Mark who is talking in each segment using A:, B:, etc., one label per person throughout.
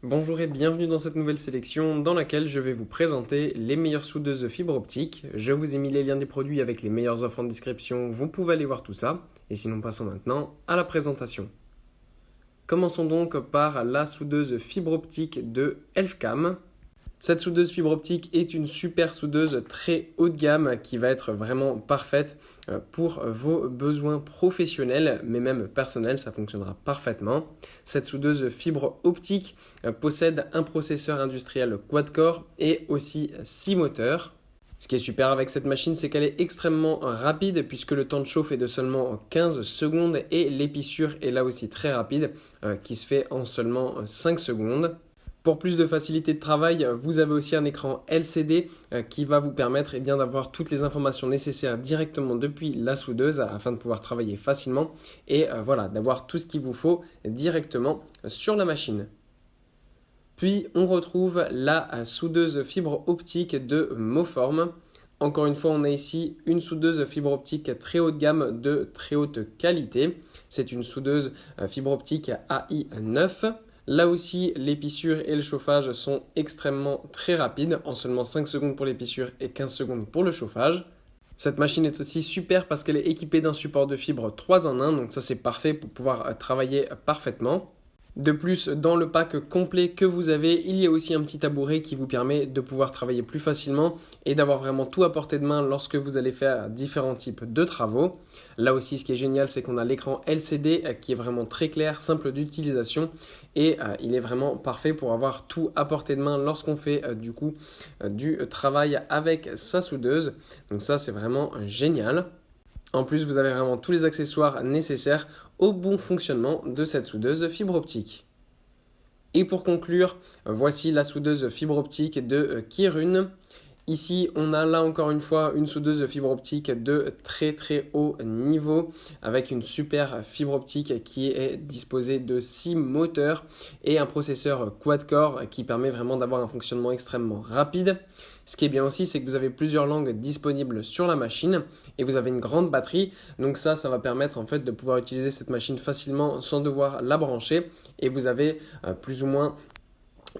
A: Bonjour et bienvenue dans cette nouvelle sélection dans laquelle je vais vous présenter les meilleures soudeuses de fibre optique. Je vous ai mis les liens des produits avec les meilleures offres en description, vous pouvez aller voir tout ça. Et sinon passons maintenant à la présentation. Commençons donc par la soudeuse fibre optique de Elfcam. Cette soudeuse fibre optique est une super soudeuse très haut de gamme qui va être vraiment parfaite pour vos besoins professionnels, mais même personnels, ça fonctionnera parfaitement. Cette soudeuse fibre optique possède un processeur industriel quad-core et aussi 6 moteurs. Ce qui est super avec cette machine, c'est qu'elle est extrêmement rapide puisque le temps de chauffe est de seulement 15 secondes et l'épissure est là aussi très rapide qui se fait en seulement 5 secondes. Pour plus de facilité de travail, vous avez aussi un écran LCD qui va vous permettre d'avoir toutes les informations nécessaires directement depuis la soudeuse afin de pouvoir travailler facilement et d'avoir tout ce qu'il vous faut directement sur la machine. Puis on retrouve la soudeuse fibre optique de Moform. Encore une fois, on a ici une soudeuse fibre optique très haut de gamme de très haute qualité. C'est une soudeuse fibre optique AI9. Là aussi, l'épissure et le chauffage sont extrêmement très rapides, en seulement 5 secondes pour l'épissure et 15 secondes pour le chauffage. Cette machine est aussi super parce qu'elle est équipée d'un support de fibre 3 en 1, donc ça c'est parfait pour pouvoir travailler parfaitement. De plus, dans le pack complet que vous avez, il y a aussi un petit tabouret qui vous permet de pouvoir travailler plus facilement et d'avoir vraiment tout à portée de main lorsque vous allez faire différents types de travaux. Là aussi, ce qui est génial, c'est qu'on a l'écran LCD qui est vraiment très clair, simple d'utilisation et il est vraiment parfait pour avoir tout à portée de main lorsqu'on fait du travail avec sa soudeuse. Donc ça, c'est vraiment génial. En plus, vous avez vraiment tous les accessoires nécessaires au bon fonctionnement de cette soudeuse fibre optique. Et pour conclure, voici la soudeuse fibre optique de Kirun. Ici, on a là encore une fois une soudeuse fibre optique de très très haut niveau avec une super fibre optique qui est disposée de 6 moteurs et un processeur quad-core qui permet vraiment d'avoir un fonctionnement extrêmement rapide. Ce qui est bien aussi, c'est que vous avez plusieurs langues disponibles sur la machine et vous avez une grande batterie. Donc ça va permettre en fait de pouvoir utiliser cette machine facilement sans devoir la brancher. Et vous avez plus ou moins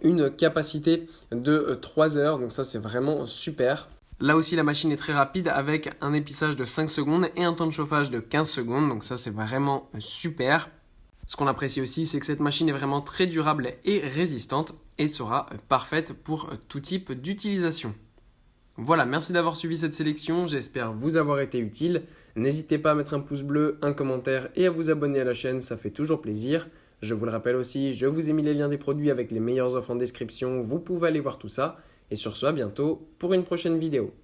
A: une capacité de 3 heures. Donc ça, c'est vraiment super. Là aussi, la machine est très rapide avec un épissage de 5 secondes et un temps de chauffage de 15 secondes. Donc ça, c'est vraiment super. Ce qu'on apprécie aussi, c'est que cette machine est vraiment très durable et résistante et sera parfaite pour tout type d'utilisation. Voilà, merci d'avoir suivi cette sélection, j'espère vous avoir été utile. N'hésitez pas à mettre un pouce bleu, un commentaire et à vous abonner à la chaîne, ça fait toujours plaisir. Je vous le rappelle aussi, je vous ai mis les liens des produits avec les meilleures offres en description, vous pouvez aller voir tout ça. Et sur ce, à bientôt pour une prochaine vidéo.